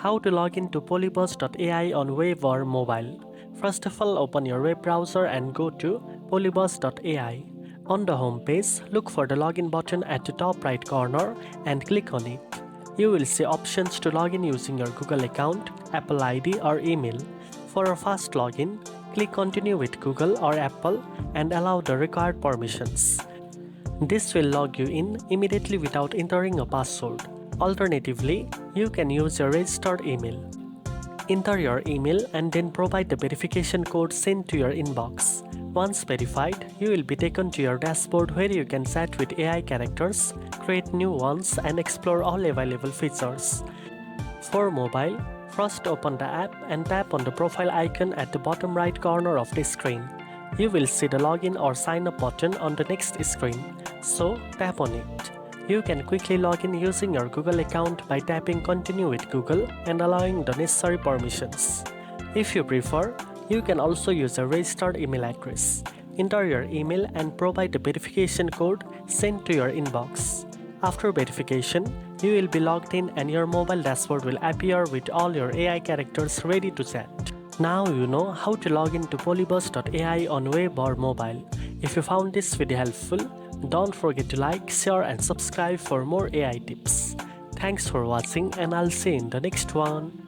How to log into Polybuzz.ai on web or mobile. First of all, open your web browser and go to Polybuzz.ai. On the home page, look for the login button at the top right corner and click on it. You will see options to log in using your Google account, Apple ID or email. For a fast login, click Continue with Google or Apple and allow the required permissions. This will log you in immediately without entering a password. Alternatively, you can use your registered email. Enter your email and then provide the verification code sent to your inbox. Once verified, you will be taken to your dashboard where you can chat with AI characters, create new ones, and explore all available features. For mobile, first open the app and tap on the profile icon at the bottom right corner of the screen. You will see the login or sign up button on the next screen, so tap on it. You can quickly log in using your Google account by tapping Continue with Google and allowing the necessary permissions. If you prefer, you can also use a registered email address. Enter your email and provide the verification code sent to your inbox. After verification, you will be logged in and your mobile dashboard will appear with all your AI characters ready to chat. Now you know how to log into Polybuzz.ai on web or mobile. If you found this video helpful, don't forget to like, share and subscribe for more AI tips. Thanks for watching and I'll see you in the next one.